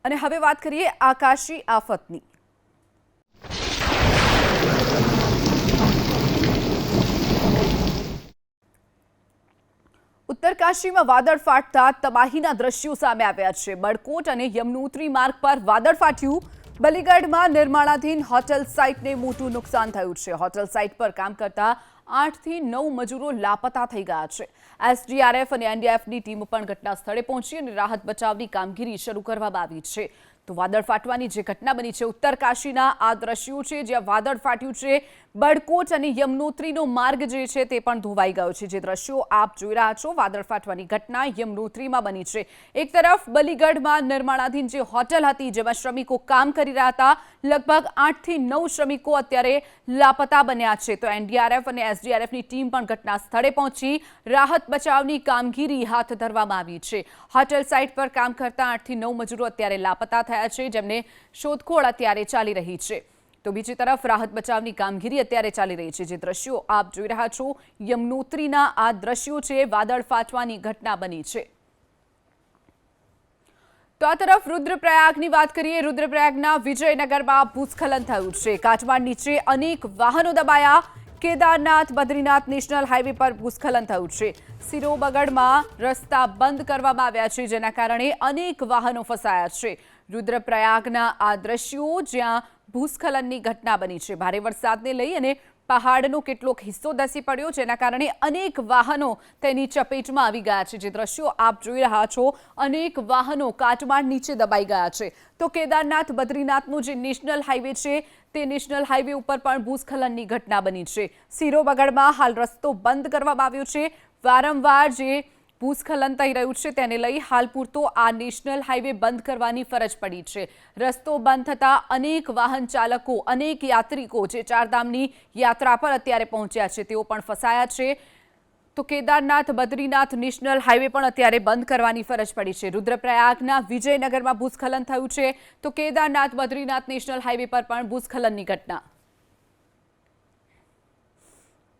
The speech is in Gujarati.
અને હવે વાત કરીએ આકાશી આફતની। ઉત્તરકાશીમાં વાદળ ફાટતા તબાહીના દ્રશ્યો સામે આવ્યા છે। બડકોટ અને યમનોત્રી માર્ગ પર વાદળ ફાટ્યું। બલીગઢમાં નિર્માણાધીન હોટેલ સાઇટને મોટું નુકસાન થયું છે। હોટેલ સાઇટ પર કામ કરતા 8 થી 9 મજૂરો લાપતા થઈ ગયા છે। એસડીઆરએફ અને એનડીઆરએફની ટીમો પણ ઘટના સ્થળે પહોંચી અને રાહત બચાવની કામગીરી શરૂ કરવામાં આવી છે। તો વાદળ ફાટવાની જે ઘટના બની છે ઉત્તરકાશીના આ દ્રશ્યો છે જ્યાં વાદળ ફાટ્યું છે। બડકોટ અને યમનોત્રીનો માર્ગ જે છે તે પણ ધોવાઈ ગયો છે। જે દ્રશ્યો આપ જોઈ રહ્યા છો વાદળ ફાટવાની ઘટના યમનોત્રીમાં બની છે। એક તરફ બલીગઢમાં નિર્માણાધીન જે હોટેલ હતી જેમાં શ્રમિકો કામ કરી રહ્યા હતા લગભગ 8 થી 9 શ્રમિકો અત્યારે લાપતા બન્યા છે। તો એનડીઆરએફ અને એસડીઆરએફની ટીમ પણ ઘટના સ્થળે પહોંચી રાહત બચાવની કામગીરી હાથ ધરવામાં આવી છે। હોટેલ સાઇટ પર કામ કરતા 8 થી 9 મજૂરો અત્યારે લાપતા થયા છે જેમને શોધખોળ અત્યારે ચાલી રહી છે। તો બીજી તરફ રાહત બચાવની કામગીરી અત્યારે ચાલી રહી છે। જે દ્રશ્યો આપ જોઈ રહ્યા છો યમનોત્રીના આ દ્રશ્યો છે વાદળ ફાટવાની ઘટના બની છે। તો આ તરફ રુદ્રપ્રયાગની વાત કરીએ। રુદ્રપ્રયાગના વિજયનગરમાં ભૂસ્ખલન થયું છે। કાટમાળ નીચે અનેક વાહનો દબાયા। કેદારનાથ બદ્રીનાથ નેશનલ હાઈવે પર ભૂસ્ખલન થયું છે। સિરોબગડમાં રસ્તા બંધ કરવામાં આવ્યા છે જેના કારણે અનેક વાહનો ફસાયા છે। રુદ્રપ્રયાગના આ દ્રશ્યો જ્યાં ભૂસ્ખલનની ઘટના બની છે। ભારે વરસાદને લઈ અને પહાડનો કેટલોક હિસ્સો ધસી પડ્યો જેના કારણે અનેક વાહનો તેની ચપેટમાં આવી ગયા છે। જે દ્રશ્યો આપ જોઈ રહ્યા છો અનેક વાહનો કાટમાળ નીચે દબાઈ ગયા છે। તો કેદારનાથ બદ્રીનાથનો જે નેશનલ હાઈવે છે તે નેશનલ હાઈવે ઉપર પણ ભૂસ્ખલનની ઘટના બની છે। સિરોબગડમાં હાલ રસ્તો બંધ કરવામાં આવ્યો છે। વારંવાર જે ભૂસ્ખલન થઈ રહ્યું છે તેને લઈ હાલ પૂરતો આ નેશનલ હાઈવે બંધ કરવાની ફરજ પડી છે। રસ્તો બંધ થતાં અનેક વાહન ચાલકો અનેક યાત્રિકો જે ચારધામની યાત્રા પર અત્યારે પહોંચ્યા છે તેઓ પણ ફસાયા છે। તો કેદારનાથ બદ્રીનાથ નેશનલ હાઈવે પણ અત્યારે બંધ કરવાની ફરજ પડી છે। રુદ્રપ્રયાગના વિજયનગરમાં ભૂસ્ખલન થયું છે તો કેદારનાથ બદ્રીનાથ નેશનલ હાઈવે પર પણ ભૂસ્ખલનની ઘટના।